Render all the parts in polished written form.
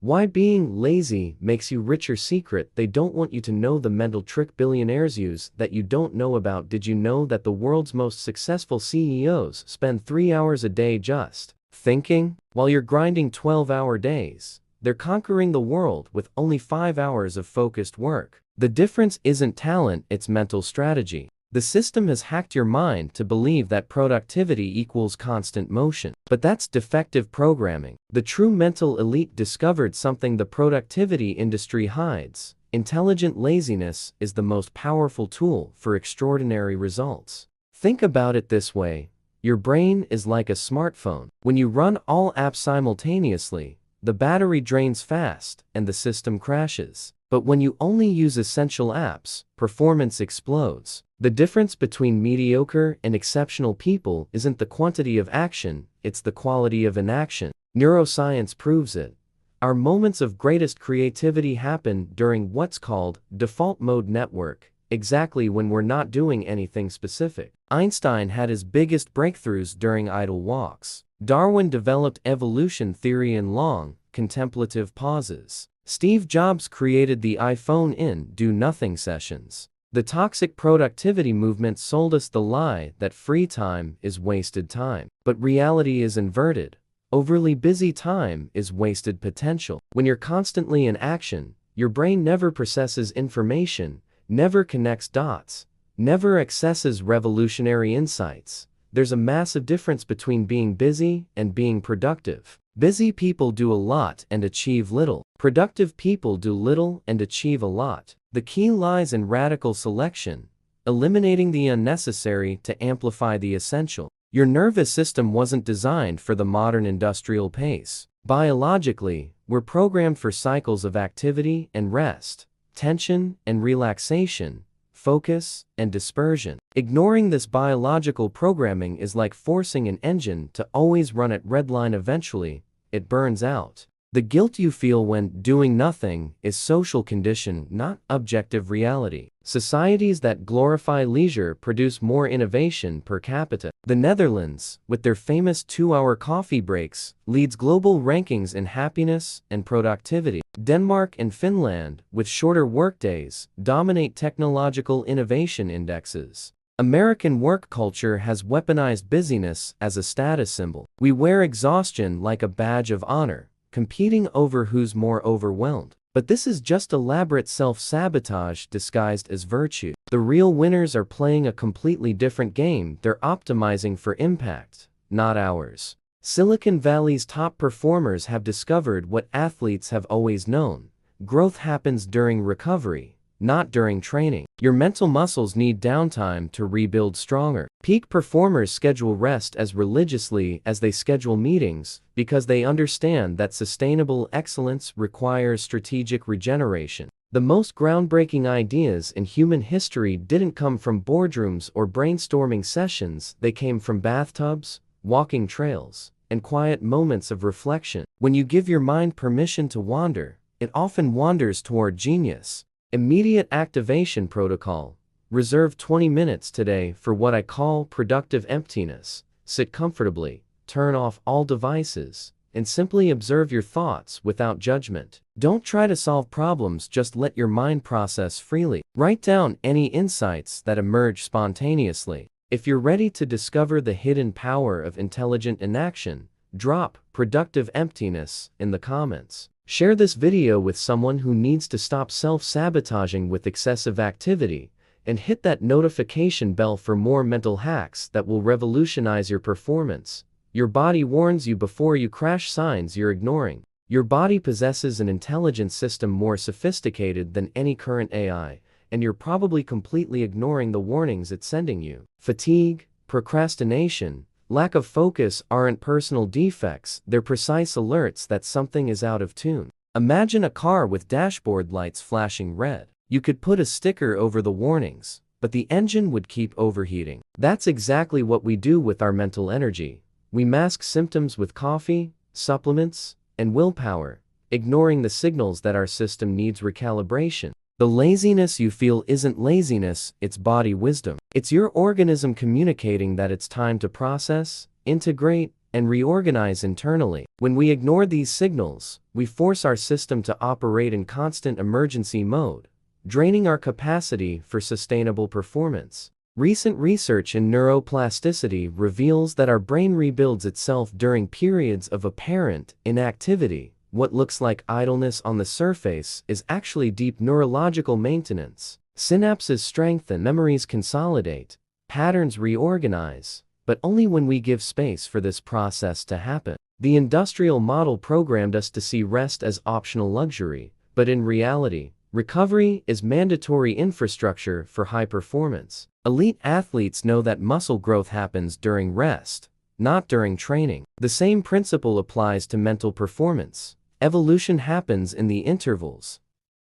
Why being lazy makes you richer. Secret they don't want you to know. The mental trick billionaires use that you don't know about. Did you know that the world's most successful CEOs spend 3 hours a day just thinking? While you're grinding 12-hour days, they're conquering the world with only 5 hours of focused work. The difference isn't talent, it's mental strategy. The system has hacked your mind to believe that productivity equals constant motion. But that's defective programming. The true mental elite discovered something the productivity industry hides. Intelligent laziness is the most powerful tool for extraordinary results. Think about it this way. Your brain is like a smartphone. When you run all apps simultaneously, the battery drains fast and the system crashes. But when you only use essential apps, performance explodes. The difference between mediocre and exceptional people isn't the quantity of action, it's the quality of inaction. Neuroscience proves it. Our moments of greatest creativity happen during what's called default mode network, exactly when we're not doing anything specific. Einstein had his biggest breakthroughs during idle walks. Darwin developed evolution theory in long, contemplative pauses. Steve Jobs created the iPhone in do-nothing sessions. The toxic productivity movement sold us the lie that free time is wasted time. But reality is inverted. Overly busy time is wasted potential. When you're constantly in action, your brain never processes information, never connects dots, never accesses revolutionary insights. There's a massive difference between being busy and being productive. Busy people do a lot and achieve little. Productive people do little and achieve a lot. The key lies in radical selection, eliminating the unnecessary to amplify the essential. Your nervous system wasn't designed for the modern industrial pace. Biologically, we're programmed for cycles of activity and rest, tension and relaxation, focus and dispersion. Ignoring this biological programming is like forcing an engine to always run at redline. Eventually, it burns out. The guilt you feel when doing nothing is social condition, not objective reality. Societies that glorify leisure produce more innovation per capita. The Netherlands, with their famous 2-hour coffee breaks, leads global rankings in happiness and productivity. Denmark and Finland, with shorter workdays, dominate technological innovation indexes. American work culture has weaponized busyness as a status symbol. We wear exhaustion like a badge of honor, competing over who's more overwhelmed. But this is just elaborate self-sabotage disguised as virtue. The real winners are playing a completely different game. They're optimizing for impact, not hours. Silicon Valley's top performers have discovered what athletes have always known. Growth happens during recovery, not during training. Your mental muscles need downtime to rebuild stronger. Peak performers schedule rest as religiously as they schedule meetings because they understand that sustainable excellence requires strategic regeneration. The most groundbreaking ideas in human history didn't come from boardrooms or brainstorming sessions, they came from bathtubs, walking trails, and quiet moments of reflection. When you give your mind permission to wander, it often wanders toward genius. Immediate activation protocol. Reserve 20 minutes today for what I call productive emptiness. Sit comfortably, turn off all devices, and simply observe your thoughts without judgment. Don't try to solve problems, just let your mind process freely. Write down any insights that emerge spontaneously. If you're ready to discover the hidden power of intelligent inaction, drop productive emptiness in the comments. Share this video with someone who needs to stop self-sabotaging with excessive activity, and hit that notification bell for more mental hacks that will revolutionize your performance. Your body warns you before you crash, signs you're ignoring. Your body possesses an intelligence system more sophisticated than any current AI, and you're probably completely ignoring the warnings it's sending you. Fatigue, procrastination, lack of focus aren't personal defects, they're precise alerts that something is out of tune. Imagine a car with dashboard lights flashing red. You could put a sticker over the warnings, but the engine would keep overheating. That's exactly what we do with our mental energy. We mask symptoms with coffee, supplements, and willpower, ignoring the signals that our system needs recalibration. The laziness you feel isn't laziness, it's body wisdom. It's your organism communicating that it's time to process, integrate, and reorganize internally. When we ignore these signals, we force our system to operate in constant emergency mode, draining our capacity for sustainable performance. Recent research in neuroplasticity reveals that our brain rebuilds itself during periods of apparent inactivity. What looks like idleness on the surface is actually deep neurological maintenance. Synapses strengthen, memories consolidate, patterns reorganize, but only when we give space for this process to happen. The industrial model programmed us to see rest as optional luxury, but in reality, recovery is mandatory infrastructure for high performance. Elite athletes know that muscle growth happens during rest, not during training. The same principle applies to mental performance. Evolution happens in the intervals,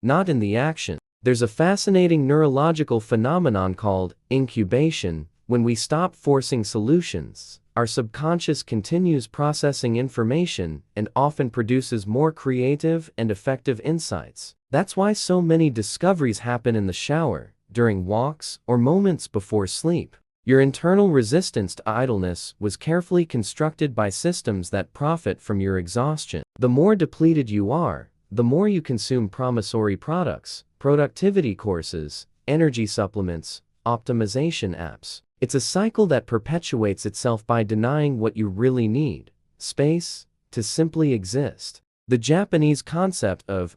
not in the action. There's a fascinating neurological phenomenon called incubation. When we stop forcing solutions, our subconscious continues processing information and often produces more creative and effective insights. That's why so many discoveries happen in the shower, during walks, or moments before sleep. Your internal resistance to idleness was carefully constructed by systems that profit from your exhaustion. The more depleted you are, the more you consume promissory products, productivity courses, energy supplements, optimization apps. It's a cycle that perpetuates itself by denying what you really need: space to simply exist. The Japanese concept of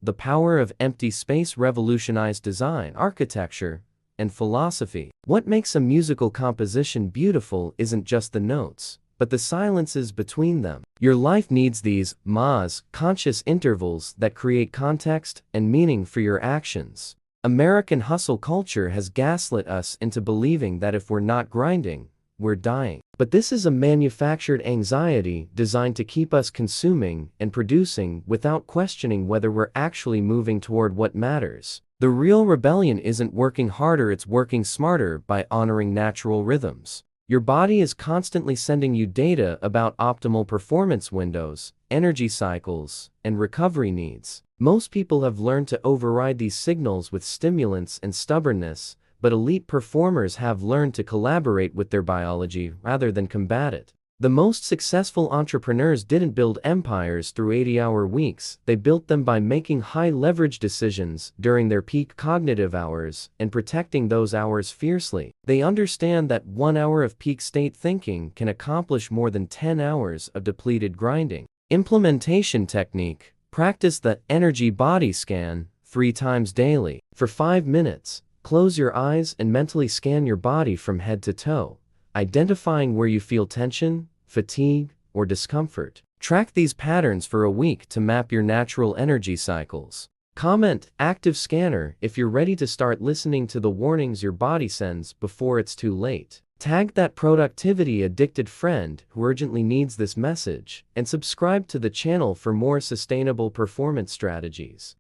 the power of empty space, revolutionized design, architecture, and philosophy. What makes a musical composition beautiful isn't just the notes, but the silences between them. Your life needs these conscious intervals that create context and meaning for your actions. American hustle culture has gaslit us into believing that if we're not grinding, we're dying. But this is a manufactured anxiety designed to keep us consuming and producing without questioning whether we're actually moving toward what matters. The real rebellion isn't working harder, it's working smarter by honoring natural rhythms. Your body is constantly sending you data about optimal performance windows, energy cycles, and recovery needs. Most people have learned to override these signals with stimulants and stubbornness, but elite performers have learned to collaborate with their biology rather than combat it. The most successful entrepreneurs didn't build empires through 80-hour weeks, they built them by making high-leverage decisions during their peak cognitive hours and protecting those hours fiercely. They understand that 1 hour of peak state thinking can accomplish more than 10 hours of depleted grinding. Implementation technique: practice the energy body scan 3 times daily. For 5 minutes, close your eyes and mentally scan your body from head to toe, identifying where you feel tension, fatigue, or discomfort. Track these patterns for a week to map your natural energy cycles. Comment "active scanner" if you're ready to start listening to the warnings your body sends before it's too late. Tag that productivity addicted friend who urgently needs this message, and subscribe to the channel for more sustainable performance strategies.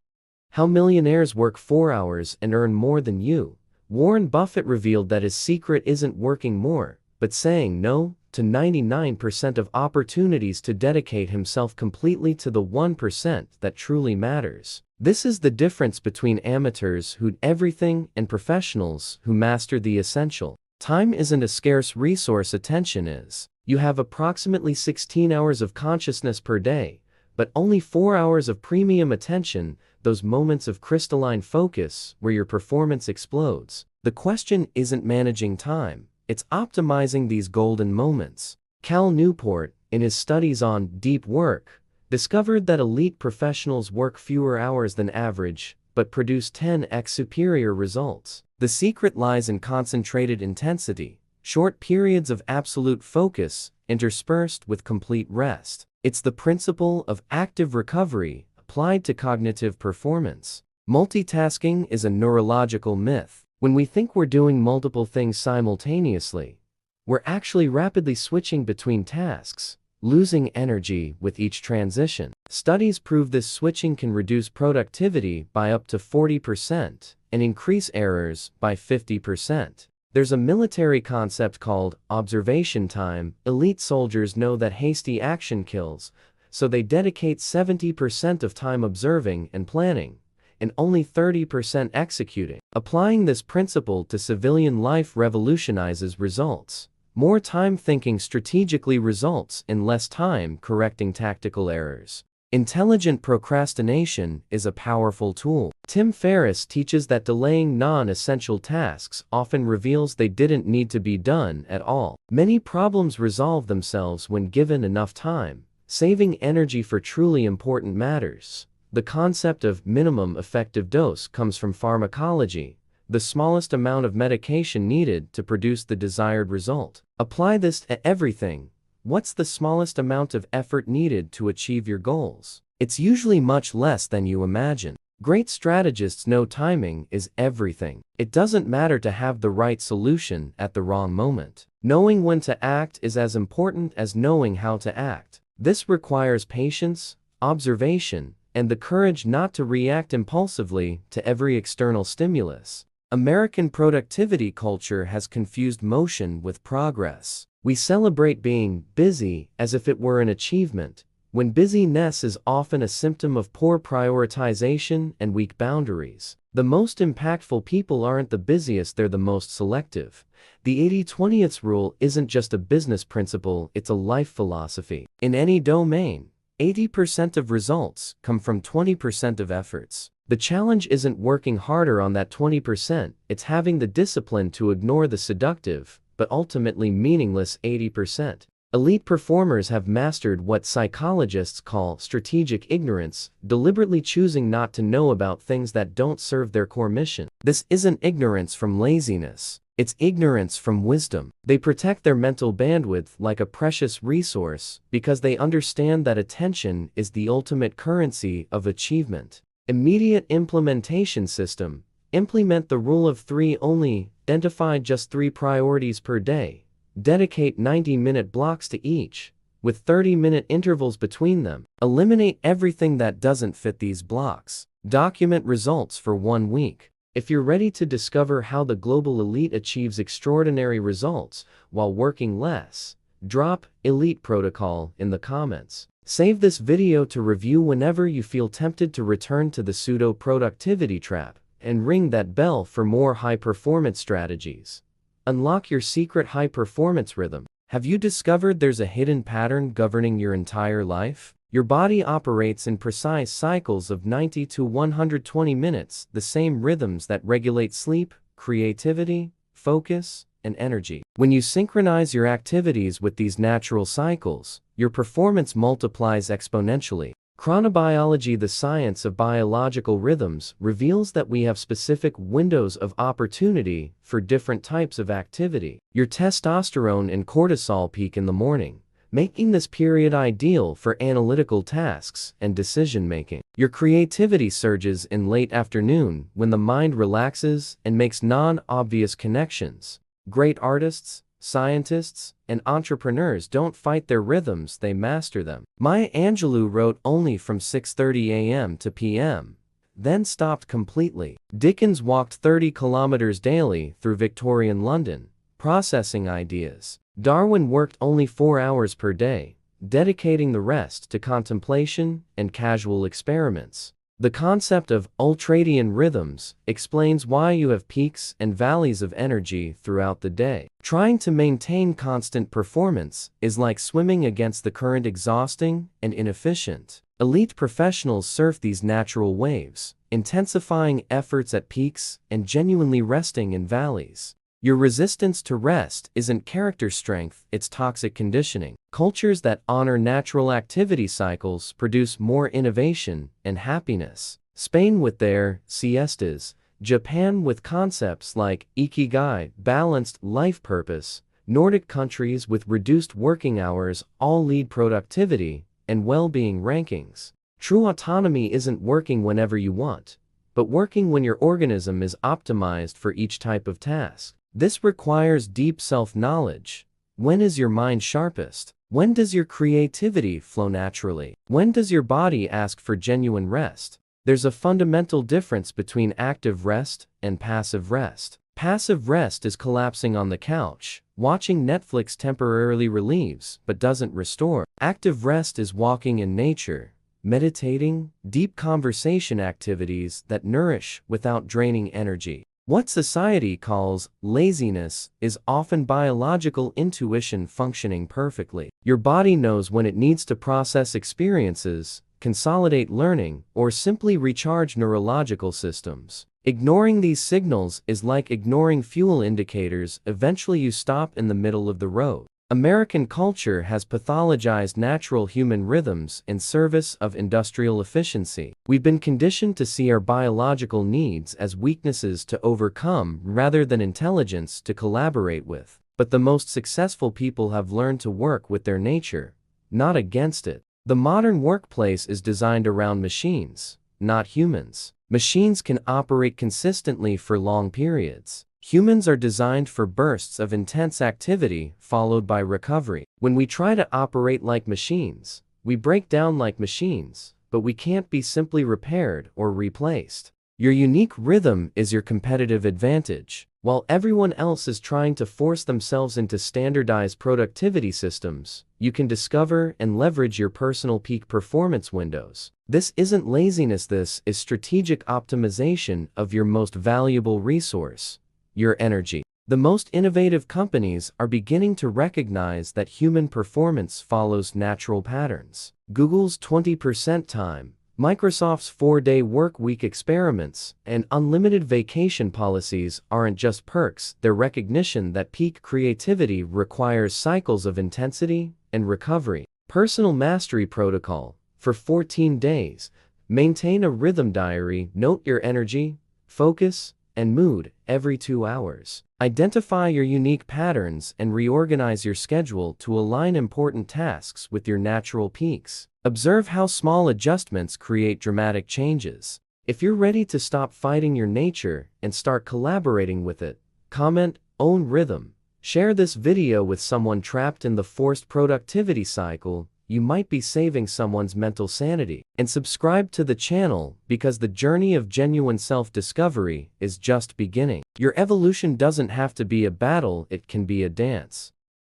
How millionaires work 4 hours and earn more than you. Warren Buffett revealed that his secret isn't working more, but saying no to 99% of opportunities to dedicate himself completely to the 1% that truly matters. This is the difference between amateurs who do everything and professionals who master the essential. Time isn't a scarce resource, attention is. You have approximately 16 hours of consciousness per day, but only 4 hours of premium attention, those moments of crystalline focus where your performance explodes. The question isn't managing time, it's optimizing these golden moments. Cal Newport, in his studies on deep work, discovered that elite professionals work fewer hours than average, but produce 10x superior results. The secret lies in concentrated intensity, short periods of absolute focus, interspersed with complete rest. It's the principle of active recovery applied to cognitive performance. Multitasking is a neurological myth. When we think we're doing multiple things simultaneously, we're actually rapidly switching between tasks, losing energy with each transition. Studies prove this switching can reduce productivity by up to 40% and increase errors by 50%. There's a military concept called observation time. Elite soldiers know that hasty action kills, so they dedicate 70% of time observing and planning, and only 30% executing. Applying this principle to civilian life revolutionizes results. More time thinking strategically results in less time correcting tactical errors. Intelligent procrastination is a powerful tool. Tim Ferriss teaches that delaying non-essential tasks often reveals they didn't need to be done at all. Many problems resolve themselves when given enough time, saving energy for truly important matters. The concept of minimum effective dose comes from pharmacology, the smallest amount of medication needed to produce the desired result. Apply this to everything. What's the smallest amount of effort needed to achieve your goals? It's usually much less than you imagine. Great strategists know timing is everything. It doesn't matter to have the right solution at the wrong moment. Knowing when to act is as important as knowing how to act. This requires patience, observation, and the courage not to react impulsively to every external stimulus. American productivity culture has confused motion with progress. We celebrate being busy as if it were an achievement, when busyness is often a symptom of poor prioritization and weak boundaries. The most impactful people aren't the busiest, they're the most selective. The 80-20 rule isn't just a business principle, it's a life philosophy. In any domain, 80% of results come from 20% of efforts. The challenge isn't working harder on that 20%, it's having the discipline to ignore the seductive, but ultimately meaningless 80%. Elite performers have mastered what psychologists call strategic ignorance, deliberately choosing not to know about things that don't serve their core mission. This isn't ignorance from laziness, it's ignorance from wisdom. They protect their mental bandwidth like a precious resource because they understand that attention is the ultimate currency of achievement. Immediate implementation system. Implement the rule of 3 only. Identify just 3 priorities per day. Dedicate 90-minute blocks to each, with 30-minute intervals between them. Eliminate everything that doesn't fit these blocks. Document results for 1 week. If you're ready to discover how the global elite achieves extraordinary results while working less, drop "elite protocol" in the comments. Save this video to review whenever you feel tempted to return to the pseudo-productivity trap, and ring that bell for more high-performance strategies. Unlock your secret high-performance rhythm. Have you discovered there's a hidden pattern governing your entire life? Your body operates in precise cycles of 90 to 120 minutes, the same rhythms that regulate sleep, creativity, focus, and energy. When you synchronize your activities with these natural cycles, your performance multiplies exponentially. Chronobiology, the science of biological rhythms, reveals that we have specific windows of opportunity for different types of activity. Your testosterone and cortisol peak in the morning, making this period ideal for analytical tasks and decision-making. Your creativity surges in late afternoon when the mind relaxes and makes non-obvious connections. Great artists, scientists, and entrepreneurs don't fight their rhythms, they master them. Maya Angelou wrote only from 6:30 a.m. to p.m., then stopped completely. Dickens walked 30 kilometers daily through Victorian London, processing ideas. Darwin worked only 4 hours per day, dedicating the rest to contemplation and casual experiments. The concept of ultradian rhythms explains why you have peaks and valleys of energy throughout the day. Trying to maintain constant performance is like swimming against the current, exhausting and inefficient. Elite professionals surf these natural waves, intensifying efforts at peaks and genuinely resting in valleys. Your resistance to rest isn't character strength, it's toxic conditioning. Cultures that honor natural activity cycles produce more innovation and happiness. Spain with their siestas, Japan with concepts like ikigai, balanced life purpose, Nordic countries with reduced working hours all lead productivity and well-being rankings. True autonomy isn't working whenever you want, but working when your organism is optimized for each type of task. This requires deep self-knowledge. When is your mind sharpest? When does your creativity flow naturally? When does your body ask for genuine rest? There's a fundamental difference between active rest and passive rest. Passive rest is collapsing on the couch. Watching Netflix temporarily relieves, but doesn't restore. Active rest is walking in nature, meditating, deep conversation activities that nourish without draining energy. What society calls laziness is often biological intuition functioning perfectly. Your body knows when it needs to process experiences, consolidate learning, or simply recharge neurological systems. Ignoring these signals is like ignoring fuel indicators. Eventually you stop in the middle of the road. American culture has pathologized natural human rhythms in service of industrial efficiency. We've been conditioned to see our biological needs as weaknesses to overcome rather than intelligence to collaborate with. But the most successful people have learned to work with their nature, not against it. The modern workplace is designed around machines, not humans. Machines can operate consistently for long periods. Humans are designed for bursts of intense activity followed by recovery. When we try to operate like machines, we break down like machines, but we can't be simply repaired or replaced. Your unique rhythm is your competitive advantage. While everyone else is trying to force themselves into standardized productivity systems, you can discover and leverage your personal peak performance windows. This isn't laziness, this is strategic optimization of your most valuable resource, your energy. The most innovative companies are beginning to recognize that human performance follows natural patterns. Google's 20% time, Microsoft's 4-day work week experiments, and unlimited vacation policies aren't just perks, they're recognition that peak creativity requires cycles of intensity and recovery. Personal mastery protocol. For 14 days, maintain a rhythm diary, note your energy, focus, and mood every 2 hours. Identify your unique patterns and reorganize your schedule to align important tasks with your natural peaks. Observe how small adjustments create dramatic changes. If you're ready to stop fighting your nature and start collaborating with it, comment, own rhythm. Share this video with someone trapped in the forced productivity cycle. You might be saving someone's mental sanity. And subscribe to the channel because the journey of genuine self-discovery is just beginning. Your evolution doesn't have to be a battle, it can be a dance.